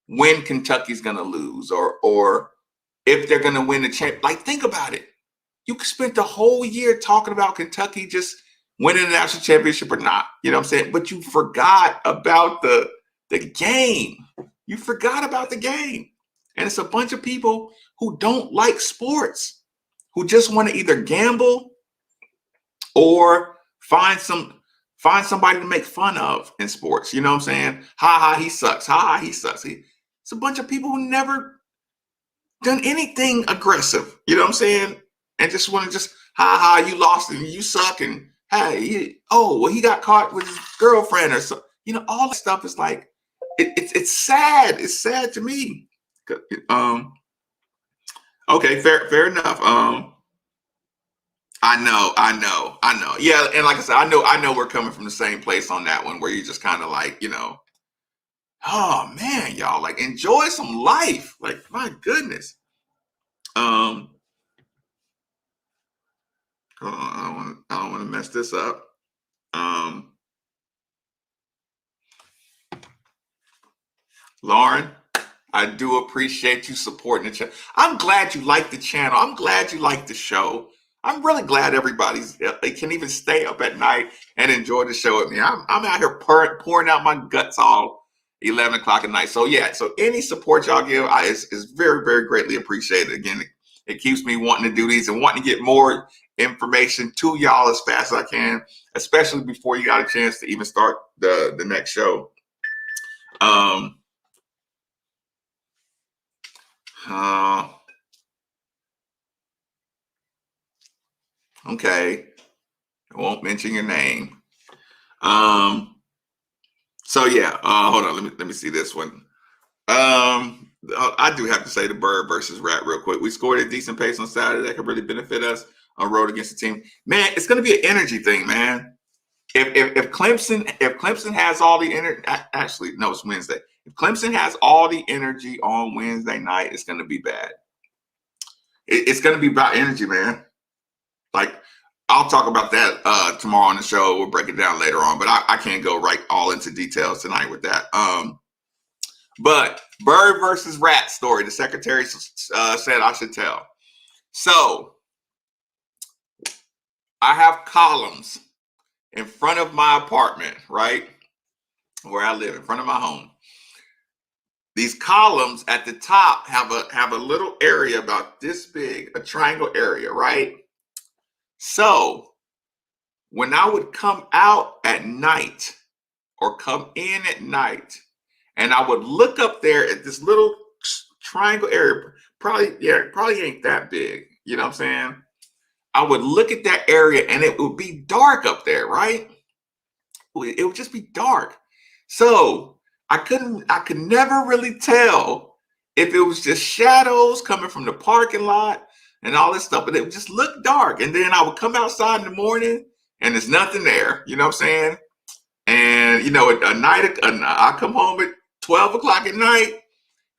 when Kentucky's going to lose, or if they're going to win the champ. Like, think about it. You spent the whole year talking about Kentucky just winning the national championship or not. You know what I'm saying? But you forgot about the game. You forgot about the game. And it's a bunch of people who don't like sports, who just want to either gamble or find somebody to make fun of in sports. You know what I'm saying? Ha ha, he sucks. Ha ha, he sucks. It's a bunch of people who never done anything aggressive. You know what I'm saying? And just want to just, ha ha, you lost and you suck. And hey, he got caught with his girlfriend or so. All that stuff is like, it's sad. It's sad to me. Okay, fair enough. I know. Yeah, and like I said, I know we're coming from the same place on that one, where you just kind of like, oh man, y'all, like, enjoy some life. Like, my goodness. I don't want to mess this up. Lauren, I do appreciate you supporting the channel. I'm glad you like the channel. I'm glad you like the show. I'm really glad they can even stay up at night and enjoy the show with me. I'm out here pouring out my guts all 11 o'clock at night. So yeah, so any support y'all give is very, very greatly appreciated. Again, it keeps me wanting to do these and wanting to get more information to y'all as fast as I can, especially before you got a chance to even start the next show. Okay. I won't mention your name. So yeah, hold on. Let me see this one. I do have to say the Bird versus Rat real quick. We scored a decent pace on Saturday that could really benefit us on road against the team. Man, it's going to be an energy thing, man. If Clemson has all the energy, actually no, it's Wednesday. If Clemson has all the energy on Wednesday night, it's going to be bad. It's going to be about energy, man. Like, I'll talk about that tomorrow on the show. We'll break it down later on, but I can't go right all into details tonight with that. But Bird versus Rat story, the secretary said I should tell. So I have columns in front of my apartment, right? Where I live, in front of my home. These columns at the top have a little area about this big, a triangle area, right? So when I would come out at night or come in at night, and I would look up there at this little triangle area, probably ain't that big, you know what I'm saying? I would look at that area and it would be dark up there, right? It would just be dark. So I could never really tell if it was just shadows coming from the parking lot and all this stuff, but it would just look dark. And then I would come outside in the morning and there's nothing there, you know what I'm saying? And, you know, at night, I come home at 12 o'clock at night,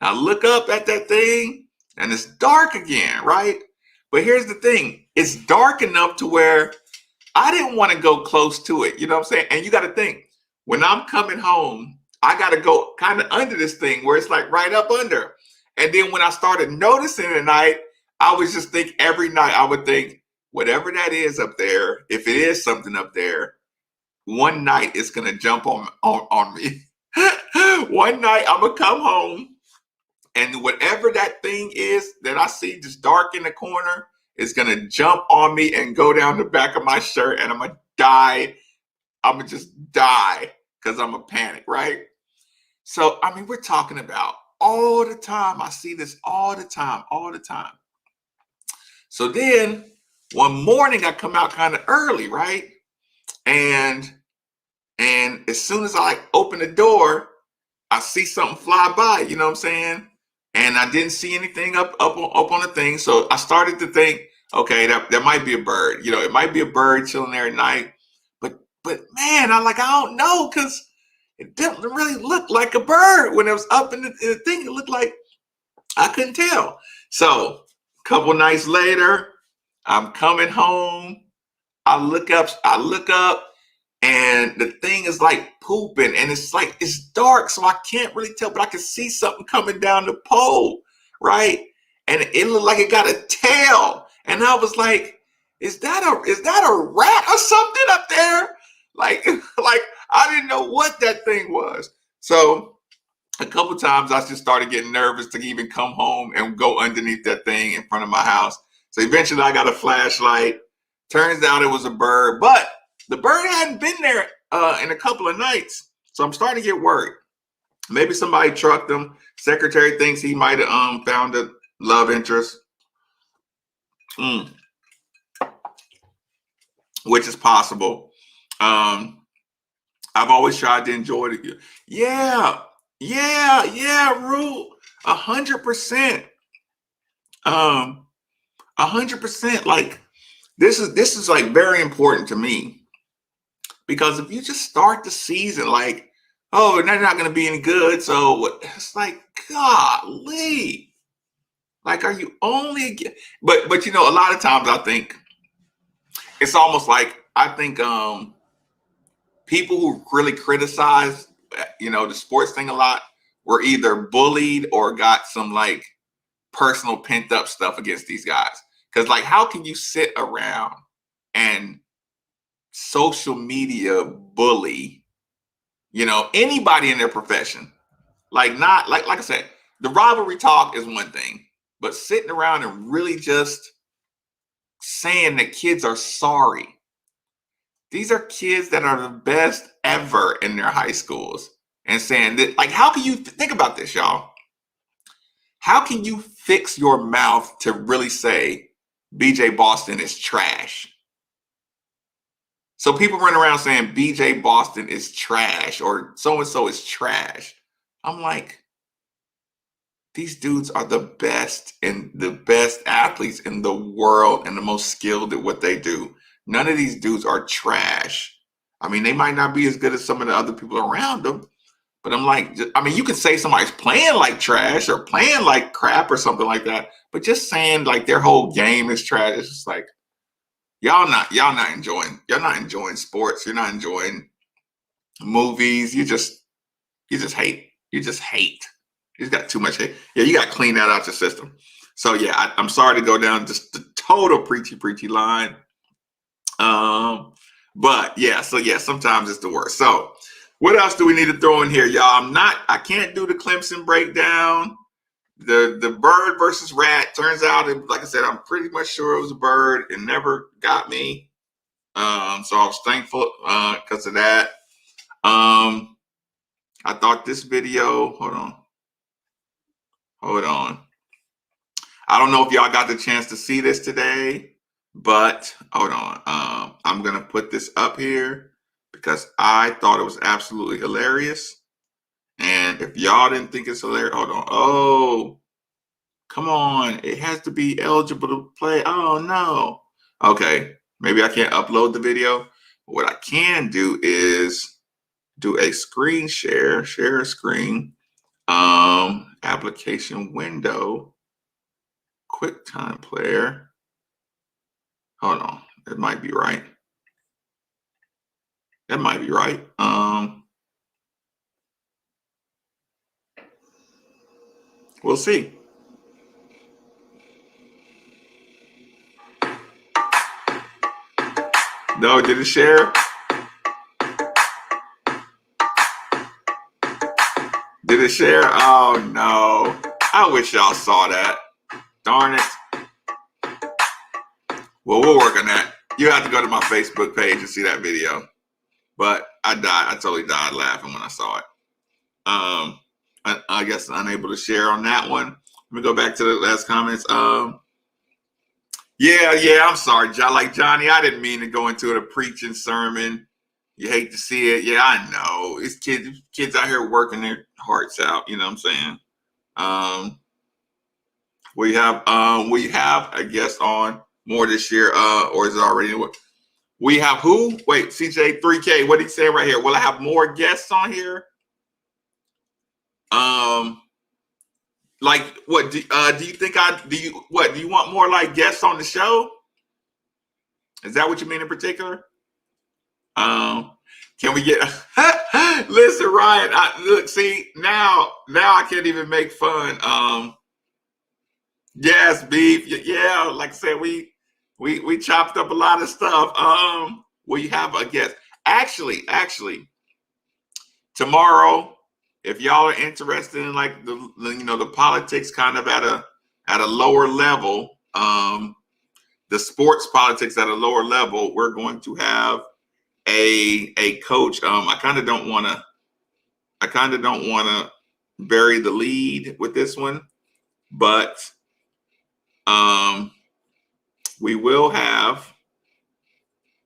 I look up at that thing and it's dark again, right? But here's the thing. It's dark enough to where I didn't want to go close to it. You know what I'm saying? And you got to think, when I'm coming home, I got to go kind of under this thing where it's like right up under. And then when I started noticing at night, I was just think every night I would think, whatever that is up there, if it is something up there, one night it's going to jump on me. One night I'm going to come home and whatever that thing is that I see just dark in the corner is going to jump on me and go down the back of my shirt and I'm going to die. I'm going to just die because I'm a panic, right? So, I mean, we're talking about all the time. I see this all the time. So then one morning I come out kind of early, right? And as soon as I open the door, I see something fly by, you know what I'm saying? And I didn't see anything up on the thing. So I started to think, okay, that might be a bird. You know, it might be a bird chilling there at night. But man, I don't know, because it didn't really look like a bird when it was up in the thing. It looked like I couldn't tell. So a couple nights later, I'm coming home. I look up, and the thing is like pooping, and it's dark, so I can't really tell, but I can see something coming down the pole, right? And it looked like it got a tail, and I was like, is that a rat or something up there? Like I didn't know what that thing was. So a couple times I just started getting nervous to even come home and go underneath that thing in front of my house. So eventually I got a flashlight. Turns out it was a bird, but the bird hadn't been there in a couple of nights. So I'm starting to get worried. Maybe somebody trucked him. Secretary thinks he might have found a love interest. Which is possible. I've always tried to enjoy it. Yeah, Rue. 100%. 100%. Like, this is like very important to me, because if you just start the season like, oh, they're not going to be any good, so it's like, golly, like, are you only? But you know, a lot of times I think it's almost like people who really criticize, you know, the sports thing a lot were either bullied or got some like personal pent up stuff against these guys. Because like, how can you sit around and social media bully, you know, anybody in their profession? Like, not like I said, the rivalry talk is one thing, but sitting around and really just saying that kids are sorry. These are kids that are the best ever in their high schools, and saying that, like, how can you think about this, y'all? How can you fix your mouth to really say BJ Boston is trash? So people run around saying BJ Boston is trash or so-and-so is trash. I'm like, these dudes are the best and the best athletes in the world and the most skilled at what they do. None of these dudes are trash. I mean, they might not be as good as some of the other people around them, but I'm like, I mean, you can say somebody's playing like trash or playing like crap or something like that, but just saying like their whole game is trash, it's just like, y'all not enjoying sports. You're not enjoying movies. You just hate. You just hate. You just got too much hate. Yeah, you got to clean that out your system. So yeah, I'm sorry to go down just the total preachy line. But yeah, so yeah, sometimes it's the worst. So what else do we need to throw in here, y'all? I can't do the Clemson breakdown. The bird versus rat. Turns out, like I said, I'm pretty much sure it was a bird. It never got me. So I was thankful because of that. I thought this video, hold on. I don't know if y'all got the chance to see this today, but hold on. I'm going to put this up here because I thought it was absolutely hilarious. And if y'all didn't think it's hilarious, hold on. Oh, come on. It has to be eligible to play. Oh, no. Okay. Maybe I can't upload the video. What I can do is do a screen share a screen, application window, QuickTime player. Hold on, it might be right. That might be right. We'll see. No, did it share? Did it share? Oh no. I wish y'all saw that. Darn it. Well, we'll work on that. You have to go to my Facebook page and see that video. But I totally died laughing when I saw it. I guess unable to share on that one. Let me go back to the last comments. Yeah, I'm sorry, like Johnny. I didn't mean to go into a preaching sermon. You hate to see it. Yeah, I know. It's kids out here working their hearts out. You know what I'm saying? We have a guest on more this year, or is it already? We have who? Wait, CJ 3K. What did he say right here? Will I have more guests on here? Like what? Do you think do you want more like guests on the show? Is that what you mean in particular? Can we get listen, Ryan? Look, see now I can't even make fun. Yes, beef. Yeah, like I said, we chopped up a lot of stuff. We have a guest. Actually, tomorrow, if y'all are interested in like the politics kind of at a lower level, the sports politics at a lower level, we're going to have a coach. I kind of don't want to bury the lead with this one, but we will have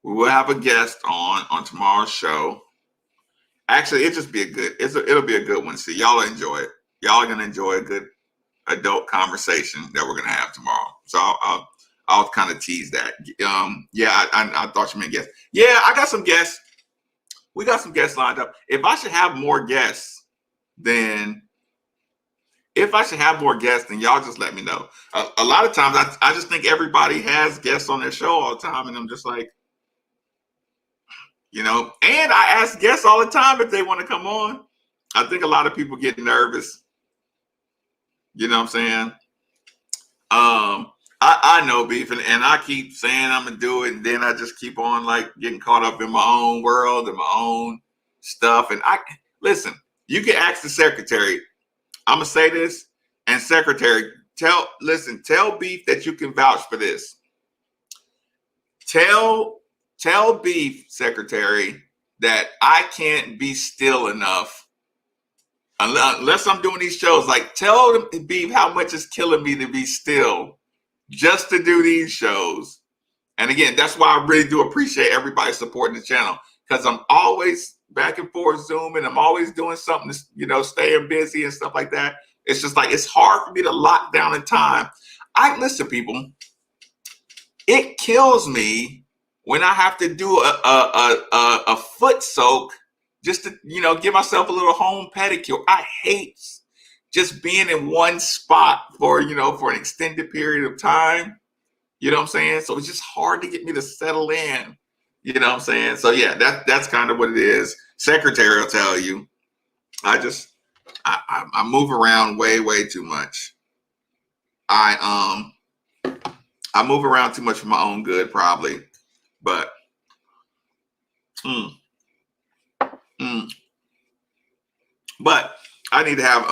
a guest on tomorrow's show. Actually, it'll be a good one. See, y'all will enjoy it. Y'all are gonna enjoy a good adult conversation that we're gonna have tomorrow. So I'll kind of tease that. Yeah, I thought you meant guests. Yeah, I got some guests. We got some guests lined up. If I should have more guests, then y'all just let me know. A lot of times, I just think everybody has guests on their show all the time, and I'm just like, and I ask guests all the time if they want to come on. I think a lot of people get nervous. You know what I'm saying? I know beef, and I keep saying I'm gonna do it, and then I just keep on like getting caught up in my own world and my own stuff. And listen, you can ask the secretary. I'm gonna say this, and secretary, tell beef that you can vouch for this. Tell beef, secretary, that I can't be still enough unless I'm doing these shows, like tell them, Beef, how much it's killing me to be still just to do these shows. And again, that's why I really do appreciate everybody supporting the channel, because I'm always back and forth Zooming. I'm always doing something to, staying busy and stuff like that. It's just like, it's hard for me to lock down in time. Listen, people, it kills me when I have to do a foot soak just to, give myself a little home pedicure. I hate just being in one spot for, for an extended period of time. You know what I'm saying? So it's just hard to get me to settle in. You know what I'm saying? So yeah, that's kind of what it is. Secretary will tell you. I move around way too much. I move around too much for my own good, probably. But but I need to have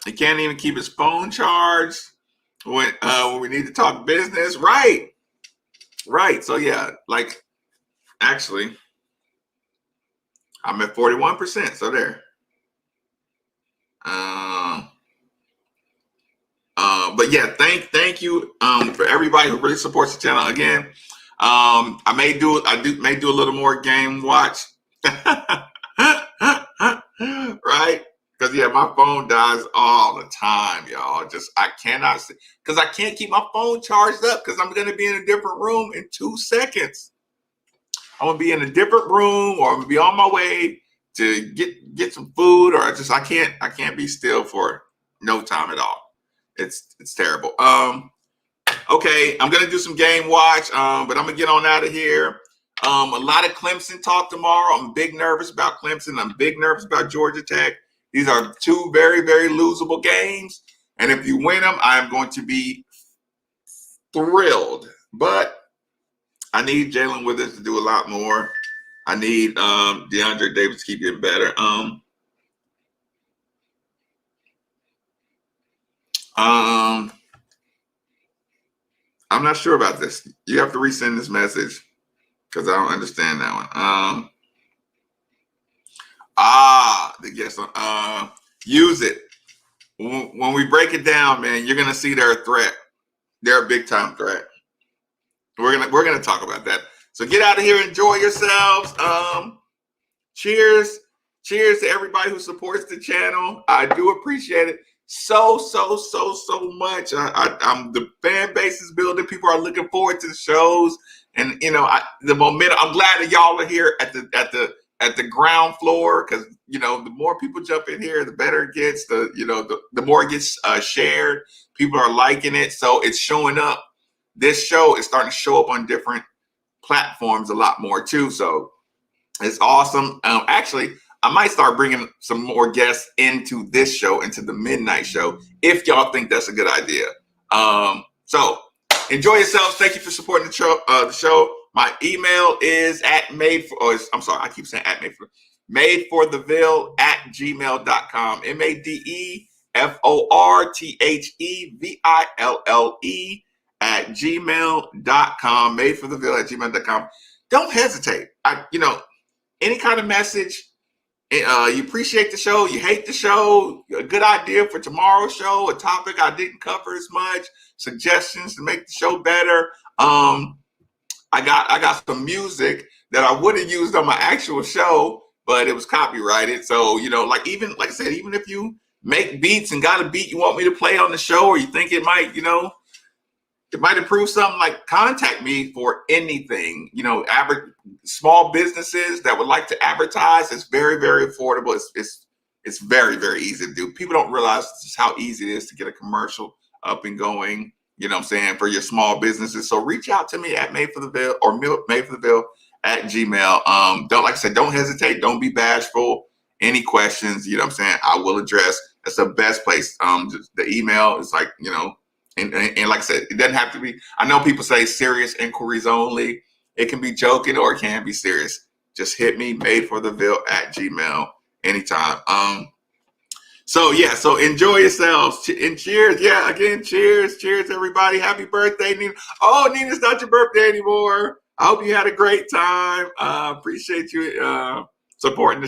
he can't even keep his phone charged when we need to talk business. Right. So yeah, like actually I'm at 41%. So there. But yeah, thank you for everybody who really supports the channel. Again, I may do a little more game watch. Right? Because yeah, my phone dies all the time, y'all. I cannot see, because I can't keep my phone charged up, because I'm gonna be in a different room in 2 seconds. I'm gonna be in a different room, or I'm gonna be on my way to get some food, or I can't be still for no time at all. It's terrible. Okay, I'm gonna do some game watch, but I'm gonna get on out of here. A lot of Clemson talk tomorrow. I'm big nervous about Clemson. I'm big nervous about Georgia Tech. These are two very losable games, and if you win them, I'm going to be thrilled. But I need Jalen Withers to do a lot more. I need DeAndre Davis to keep getting better. I'm not sure about this. You have to resend this message, because I don't understand that one. Yes. Use it. When we break it down, man, you're gonna see they're a threat. They're a big time threat. We're gonna talk about that. So get out of here, enjoy yourselves. Cheers to everybody who supports the channel. I do appreciate it so much. I'm the fan base is building. People are looking forward to the shows, and the momentum. I'm glad that y'all are here at the ground floor, because the more people jump in here, the better it gets. The more it gets shared. People are liking it, so it's showing up. This show is starting to show up on different platforms a lot more too. So it's awesome. Actually, I might start bringing some more guests into this show, into the midnight show, if y'all think that's a good idea. So enjoy yourselves. Thank you for supporting the show. My email is madefortheville@gmail.com. madefortheville@gmail.com. madefortheville@gmail.com. Don't hesitate. Any kind of message. You appreciate the show, you hate the show, a good idea for tomorrow's show, a topic I didn't cover as much, suggestions to make the show better. I got some music that I would have used on my actual show, but it was copyrighted. So, like I said, even if you make beats and got a beat you want me to play on the show, or you think it might, it might improve something, like contact me for anything. Small businesses that would like to advertise. It's very affordable. It's very easy to do. People don't realize just how easy it is to get a commercial up and going, for your small businesses. So reach out to me at madefortheville or madefortheville@gmail. Don't hesitate. Don't be bashful. Any questions, I will address. That's the best place. Just the email is like, and like I said, it doesn't have to be. I know people say serious inquiries only. It can be joking or it can be serious. Just hit me, madefortheville@gmail anytime. So enjoy yourselves and cheers. Yeah, again, cheers, everybody. Happy birthday, Nina. Oh, Nina, it's not your birthday anymore. I hope you had a great time. Appreciate you supporting the